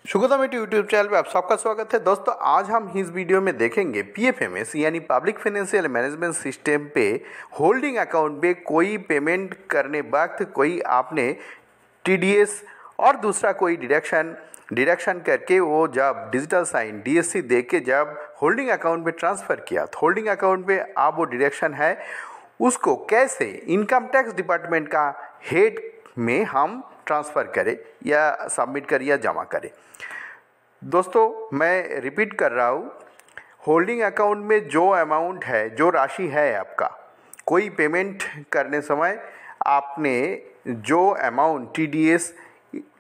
शुगोदा met YouTube channel पे आप सबका स्वागत है। दोस्तों, आज हम इस वीडियो में देखेंगे पीएफएमएस यानी पब्लिक फाइनेंशियल मैनेजमेंट सिस्टम पे होल्डिंग अकाउंट पे कोई पेमेंट करने वक्त कोई आपने टीडीएस और दूसरा कोई डिडक्शन करके वो जब डिजिटल साइन डीएससी दे के जब होल्डिंग अकाउंट पे ट्रांसफ़र किया तो होल्डिंग अकाउंट पे आप वो डिडक्शन है उसको कैसे इनकम टैक्स डिपार्टमेंट का हेड में हम ट्रांसफ़र करें या सबमिट करें या जमा करें। दोस्तों, मैं रिपीट कर रहा हूँ, होल्डिंग अकाउंट में जो अमाउंट है, जो राशि है आपका, कोई पेमेंट करने समय आपने जो अमाउंट टीडीएस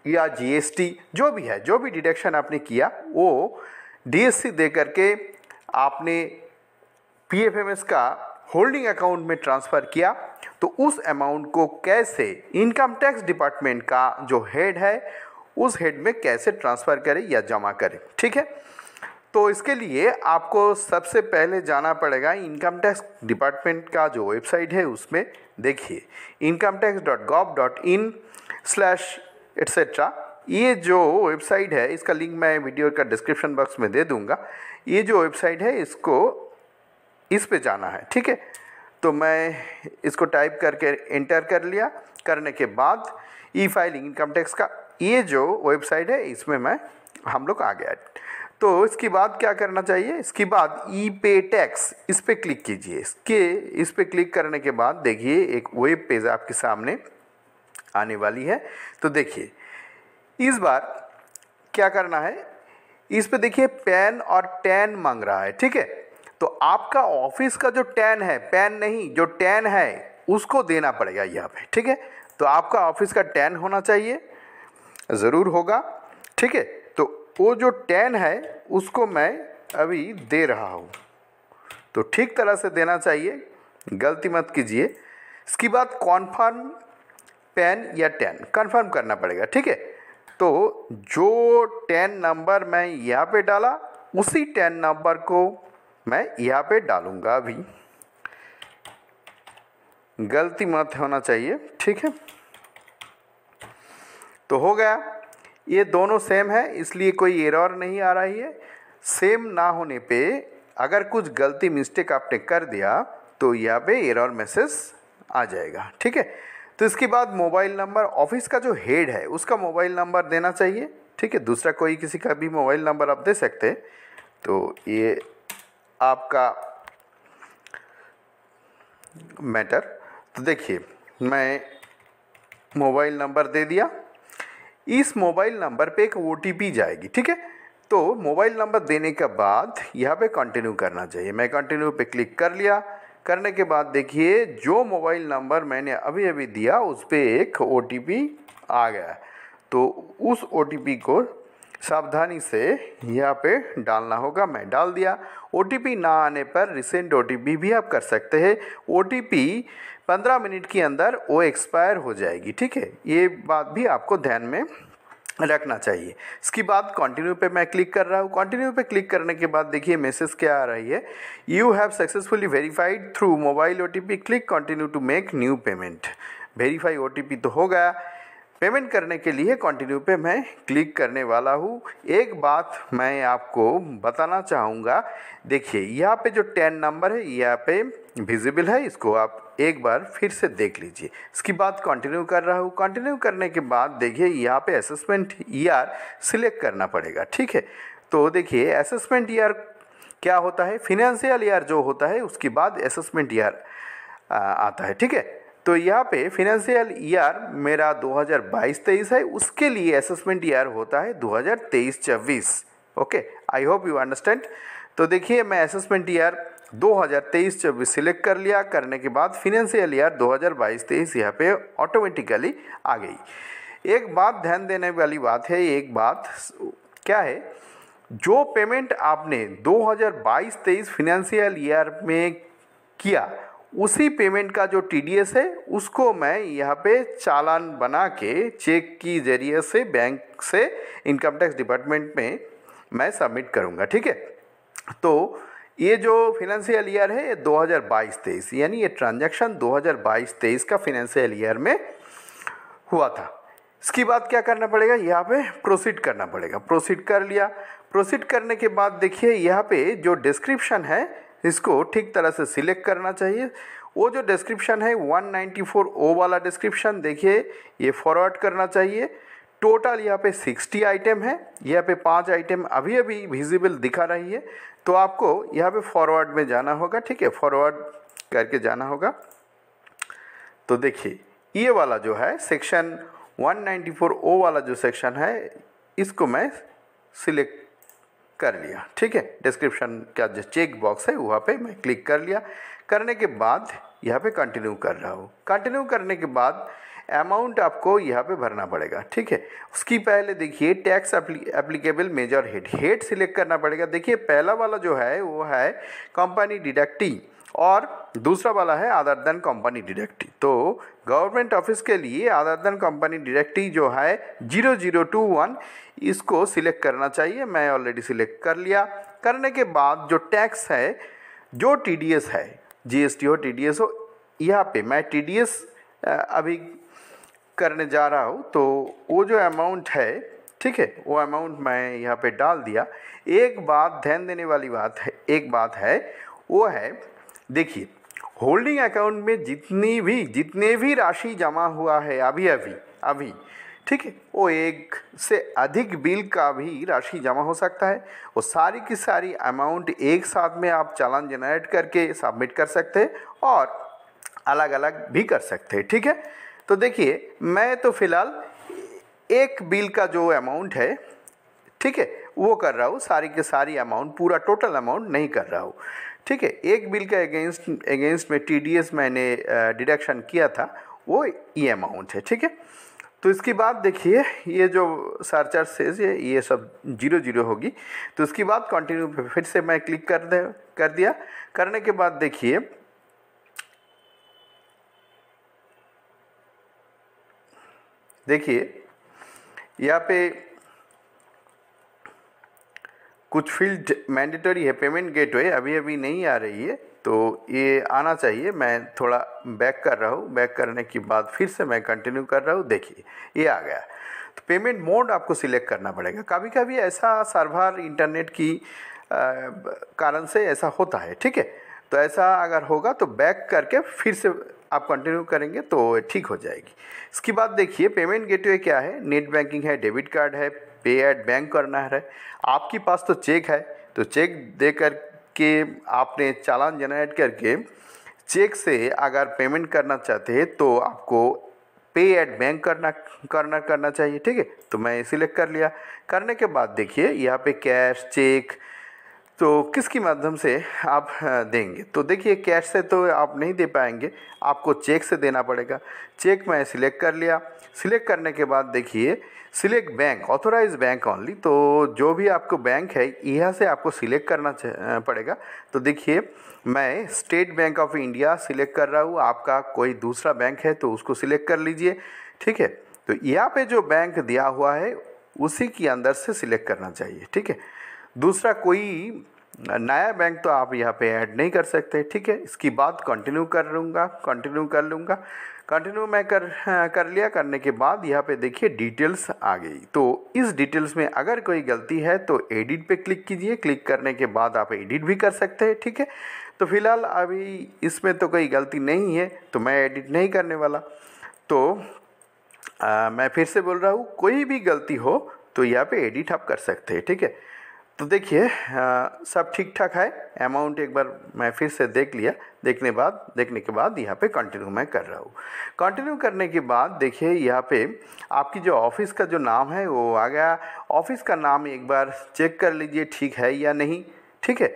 या जीएसटी जो भी है, जो भी डिडक्शन आपने किया वो डीएससी दे करके आपने पीएफएमएस का होल्डिंग अकाउंट में ट्रांसफ़र किया तो उस अमाउंट को कैसे इनकम टैक्स डिपार्टमेंट का जो हेड है उस हेड में कैसे ट्रांसफ़र करें या जमा करें। ठीक है, तो इसके लिए आपको सबसे पहले जाना पड़ेगा इनकम टैक्स डिपार्टमेंट का जो वेबसाइट है उसमें देखिए incometax.gov.in/etc। ये जो वेबसाइट है इसका लिंक मैं वीडियो का डिस्क्रिप्शन बॉक्स में दे दूंगा। ये जो वेबसाइट है इस पे जाना है। ठीक है, तो मैं इसको टाइप करके एंटर कर लिया। करने के बाद ई फाइलिंग इनकम टैक्स का ये जो वेबसाइट है इसमें हम लोग आ गया। तो इसके बाद क्या करना चाहिए, इसके बाद ई पे टैक्स इस पर क्लिक कीजिए। इस पर क्लिक करने के बाद देखिए एक वेब पेज आपके सामने आने वाली है। तो देखिए इस बार क्या करना है, इस पे देखिए पैन और टैन मांग रहा है। ठीक है, तो आपका ऑफिस का जो टैन है, पैन नहीं, जो टैन है उसको देना पड़ेगा यहाँ पे। ठीक है, तो आपका ऑफिस का टैन होना चाहिए, ज़रूर होगा। ठीक है, तो वो जो टैन है उसको मैं अभी दे रहा हूँ, तो ठीक तरह से देना चाहिए, गलती मत कीजिए। इसके बाद कॉन्फर्म पैन या टैन कन्फर्म करना पड़ेगा। ठीक है, तो जो टैन नंबर मैं यहाँ पे डाला उसी टैन नंबर को मैं यहाँ पे डालूँगा अभी, गलती मत होना चाहिए। ठीक है, तो हो गया। ये दोनों सेम है इसलिए कोई एरर नहीं आ रही है। सेम ना होने पे अगर कुछ गलती मिस्टेक आपने कर दिया तो यहाँ पे एरर मैसेज आ जाएगा। ठीक है, तो इसके बाद मोबाइल नंबर, ऑफिस का जो हेड है उसका मोबाइल नंबर देना चाहिए। ठीक है, दूसरा कोई किसी का भी मोबाइल नंबर आप दे सकते हैं। तो ये आपका मैटर। तो देखिए मैं मोबाइल नंबर दे दिया, इस मोबाइल नंबर पे एक ओटीपी जाएगी। ठीक है, तो मोबाइल नंबर देने के बाद यहाँ पे कंटिन्यू करना चाहिए। मैं कंटिन्यू पे क्लिक कर लिया। करने के बाद देखिए जो मोबाइल नंबर मैंने अभी अभी दिया उस पर एक ओटीपी आ गया, तो उस ओटीपी को सावधानी से यहाँ पे डालना होगा। मैं डाल दिया। ओटीपी ना आने पर रिसेंट ओटीपी भी आप कर सकते हैं। ओटीपी 15 मिनट के अंदर वो एक्सपायर हो जाएगी। ठीक है, ये बात भी आपको ध्यान में रखना चाहिए। इसके बाद कंटिन्यू पे मैं क्लिक कर रहा हूँ। कंटिन्यू पे क्लिक करने के बाद देखिए मैसेज क्या आ रही है, you have successfully verified through mobile OTP, click continue to make new payment. Verify OTP तो हो गया। पेमेंट करने के लिए कंटिन्यू पे मैं क्लिक करने वाला हूँ। एक बात मैं आपको बताना चाहूँगा, देखिए यहाँ पे जो 10 नंबर है यहाँ पे विजिबल है, इसको आप एक बार फिर से देख लीजिए। इसके बाद कंटिन्यू कर रहा हूँ। कंटिन्यू करने के बाद देखिए यहाँ पे असेसमेंट ईयर सिलेक्ट करना पड़ेगा। ठीक है, तो देखिए असेसमेंट ईयर क्या होता है, फिनेंशियल ईयर जो होता है उसके बाद असेसमेंट ईयर आता है। ठीक है, तो यहाँ पे फिनेंशियल ईयर मेरा 2022-23 है, उसके लिए असेसमेंट ईयर होता है 2023-24। Okay, I hope you understand. तो देखिए मैं असेसमेंट ईयर 2023-24 सिलेक्ट कर लिया। करने के बाद फिनेंशियल ईयर 2022-23 यहाँ पे ऑटोमेटिकली आ गई। एक बात ध्यान देने वाली बात है, एक बात क्या है, जो पेमेंट आपने 2022-23 फिनेंशियल ईयर में किया उसी पेमेंट का जो टीडीएस है उसको मैं यहाँ पे चालान बना के चेक की ज़रिए से बैंक से इनकम टैक्स डिपार्टमेंट में मैं सबमिट करूँगा। ठीक है, तो ये जो फिनेंशियल ईयर है ये 2022-23 यानी ये ट्रांजैक्शन 2022-23 का फिनेंशियल ईयर में हुआ था। इसके बाद क्या करना पड़ेगा, यहाँ पे प्रोसीड करना पड़ेगा। प्रोसीड कर लिया। प्रोसीड करने के बाद देखिए यहाँ पे जो डिस्क्रिप्शन है इसको ठीक तरह से सिलेक्ट करना चाहिए। वो जो डिस्क्रिप्शन है 194 वाला डिस्क्रिप्शन देखिए ये फॉरवर्ड करना चाहिए। टोटल यहाँ पे 60 आइटम है, यहाँ पे 5 आइटम अभी अभी विजिबल दिखा रही है, तो आपको यहाँ पे फॉरवर्ड में जाना होगा। ठीक है, फॉरवर्ड करके जाना होगा। तो देखिए ये वाला जो है सेक्शन 194 वाला जो सेक्शन है इसको मैं सिलेक्ट कर लिया। ठीक है, डिस्क्रिप्शन का जो चेक बॉक्स है वहाँ पे मैं क्लिक कर लिया। करने के बाद यहाँ पे कंटिन्यू कर रहा हूँ। कंटिन्यू करने के बाद अमाउंट आपको यहाँ पे भरना पड़ेगा। ठीक है, उसकी पहले देखिए tax applicable major head select करना पड़ेगा। देखिए पहला वाला जो है वो है कंपनी डिडक्टी और दूसरा वाला है अदर देन कंपनी डिडक्टी। तो गवर्नमेंट ऑफिस के लिए अदर देन कंपनी डिडक्टी जो है 0021 इसको सिलेक्ट करना चाहिए। मैं ऑलरेडी सिलेक्ट कर लिया। करने के बाद जो टैक्स है, जो टीडीएस है, जीएसटी हो टीडीएस हो, यहाँ पे मैं टीडीएस अभी करने जा रहा हूँ। तो वो जो अमाउंट है, ठीक है, वो अमाउंट मैं यहाँ पे डाल दिया। एक बात ध्यान देने वाली बात है वो है देखिए होल्डिंग अकाउंट में जितने भी राशि जमा हुआ है अभी, ठीक है, वो एक से अधिक बिल का भी राशि जमा हो सकता है। वो सारी की सारी अमाउंट एक साथ में आप चालान जनरेट करके सबमिट कर सकते हैं और अलग अलग भी कर सकते हैं। ठीक है, तो देखिए मैं तो फिलहाल एक बिल का जो अमाउंट है, ठीक है, वो कर रहा हूँ। सारी के सारी अमाउंट, पूरा टोटल अमाउंट नहीं कर रहा हूँ। ठीक है, एक बिल का अगेंस्ट में टीडीएस मैंने डिडक्शन किया था, वो ये अमाउंट है। ठीक है, तो इसके बाद देखिए ये जो सर्चर से ये सब 00 होगी। तो इसके बाद कंटिन्यू पे फिर से मैं क्लिक कर दिया। करने के बाद देखिए यहाँ पे कुछ फील्ड मैंडेटरी है। पेमेंट गेटवे अभी नहीं आ रही है, तो ये आना चाहिए। मैं थोड़ा बैक कर रहा हूँ। बैक करने के बाद फिर से मैं कंटिन्यू कर रहा हूँ। देखिए ये आ गया। तो पेमेंट मोड आपको सिलेक्ट करना पड़ेगा। कभी कभी ऐसा सर्वर इंटरनेट की कारण से ऐसा होता है। ठीक है, तो ऐसा अगर होगा तो बैक करके फिर से आप कंटिन्यू करेंगे तो ठीक हो जाएगी। इसके बाद देखिए पेमेंट गेटवे क्या है, नेट बैंकिंग है, डेबिट कार्ड है, पे एट बैंक करना है। आपके पास तो चेक है, तो चेक दे कर के आपने चालान जनरेट करके चेक से अगर पेमेंट करना चाहते हैं तो आपको पे एट बैंक करना चाहिए। ठीक है, तो मैं सिलेक्ट कर लिया। करने के बाद देखिए यहाँ पे कैश, चेक, तो किसके माध्यम से आप देंगे। तो देखिए कैश से तो आप नहीं दे पाएंगे, आपको चेक से देना पड़ेगा। चेक मैं सिलेक्ट कर लिया। सिलेक्ट करने के बाद देखिए select bank, authorise bank only. तो जो भी आपको बैंक है यहाँ से आपको सिलेक्ट करना पड़ेगा। तो देखिए मैं state bank of India select कर रहा हूँ। आपका कोई दूसरा बैंक है तो उसको सिलेक्ट कर लीजिए। ठीक है, तो यहाँ पे जो बैंक दिया हुआ है उसी के अंदर से सिलेक्ट करना चाहिए। ठीक है, दूसरा कोई नया बैंक तो आप यहाँ पे ऐड नहीं कर सकते। ठीक है, इसकी बात कंटिन्यू कर लूँगा। कंटिन्यू मैं कर लिया। करने के बाद यहाँ पे देखिए डिटेल्स आ गई। तो इस डिटेल्स में अगर कोई गलती है तो एडिट पे क्लिक कीजिए। क्लिक करने के बाद आप एडिट भी कर सकते हैं। ठीक है, तो फिलहाल अभी इसमें तो कोई गलती नहीं है तो मैं एडिट नहीं करने वाला। तो मैं फिर से बोल रहा हूँ, कोई भी गलती हो तो यहाँ पे एडिट आप कर सकते हैं। ठीक है, तो देखिए सब ठीक ठाक है। अमाउंट एक बार मैं फिर से देख लिया। देखने के बाद यहाँ पे कंटिन्यू मैं कर रहा हूँ। कंटिन्यू करने के बाद देखिए यहाँ पे आपकी जो ऑफिस का जो नाम है वो आ गया। ऑफिस का नाम एक बार चेक कर लीजिए ठीक है या नहीं। ठीक है,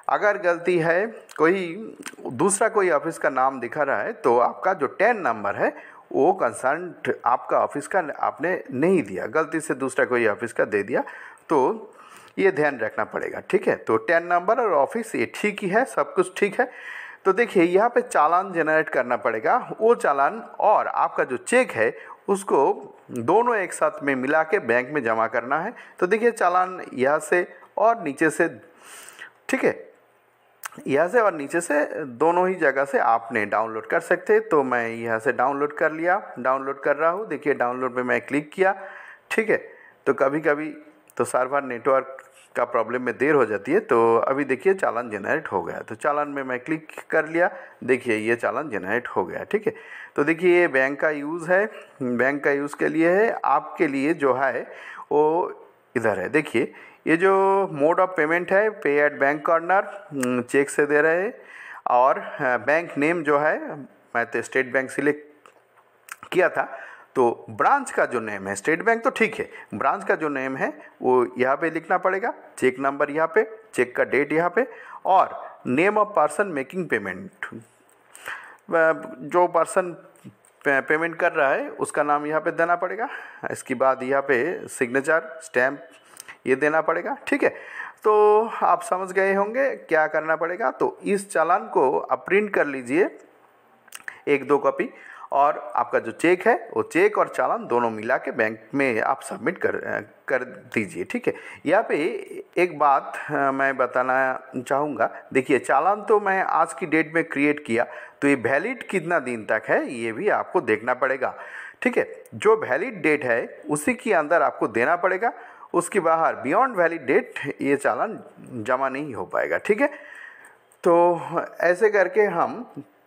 अगर गलती है, कोई ऑफिस का नाम दिखा रहा है तो आपका जो 10 नंबर है वो कंसर्न आपका ऑफिस का आपने नहीं दिया, गलती से दूसरा कोई ऑफिस का दे दिया, तो ये ध्यान रखना पड़ेगा। ठीक है, तो 10 नंबर और ऑफिस ये ठीक ही है, सब कुछ ठीक है। तो देखिए यहाँ पे चालान जनरेट करना पड़ेगा। वो चालान और आपका जो चेक है उसको दोनों एक साथ में मिला के बैंक में जमा करना है। तो देखिए चालान यहाँ से और नीचे से, ठीक है, यहाँ से और नीचे से दोनों ही जगह से आपने डाउनलोड कर सकते हैं। तो मैं यहाँ से डाउनलोड कर लिया, डाउनलोड कर रहा हूँ। देखिए डाउनलोड पे मैं क्लिक किया, ठीक है। तो कभी कभी तो सर्वर नेटवर्क का प्रॉब्लम में देर हो जाती है। तो अभी देखिए चालान जनरेट हो गया। तो चालान में मैं क्लिक कर लिया, देखिए ये चालान जनरेट हो गया, ठीक है। तो देखिए ये बैंक का यूज़ है, बैंक का यूज़ के लिए है। आपके लिए जो है वो इधर है। देखिए ये जो मोड ऑफ पेमेंट है, पे एट बैंक कॉर्नर, चेक से दे रहे हैं। और बैंक नेम जो है, मैं तो स्टेट बैंक सिलेक्ट किया था। तो ब्रांच का जो नेम है, स्टेट बैंक तो ठीक है, ब्रांच का जो नेम है वो यहाँ पे लिखना पड़ेगा। चेक नंबर यहाँ पे, चेक का डेट यहाँ पे, और name of person making payment, जो पर्सन पेमेंट कर रहा है उसका नाम यहाँ पे देना पड़ेगा। इसके बाद यहाँ पे सिग्नेचर स्टैम्प ये देना पड़ेगा, ठीक है। तो आप समझ गए होंगे क्या करना पड़ेगा। तो इस चालान को आप प्रिंट कर लीजिए 1-2 कॉपी, और आपका जो चेक है वो चेक और चालान दोनों मिला के बैंक में आप सबमिट कर दीजिए, ठीक है। यहाँ पे एक बात मैं बताना चाहूँगा। देखिए चालान तो मैं आज की डेट में क्रिएट किया, तो ये वैलिड कितना दिन तक है ये भी आपको देखना पड़ेगा, ठीक है। जो वैलिड डेट है उसी के अंदर आपको देना पड़ेगा। उसके बाहर बियॉन्ड वैलिड डेट ये चालान जमा नहीं हो पाएगा, ठीक है। तो ऐसे करके हम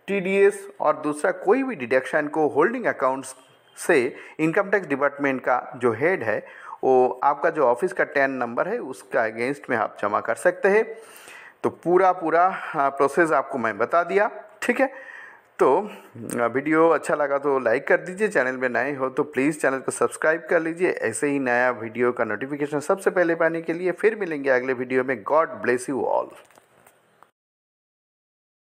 TDS और दूसरा कोई भी डिडक्शन को होल्डिंग अकाउंट्स से इनकम टैक्स डिपार्टमेंट का जो हेड है, वो आपका जो ऑफिस का 10 नंबर है उसका अगेंस्ट में आप जमा कर सकते हैं। तो पूरा प्रोसेस आपको मैं बता दिया, ठीक है। तो वीडियो अच्छा लगा तो लाइक कर दीजिए, चैनल में नए हो तो प्लीज़ चैनल को सब्सक्राइब कर लीजिए। ऐसे ही नया वीडियो का नोटिफिकेशन सबसे पहले पाने के लिए फिर मिलेंगे अगले वीडियो में। God bless you all.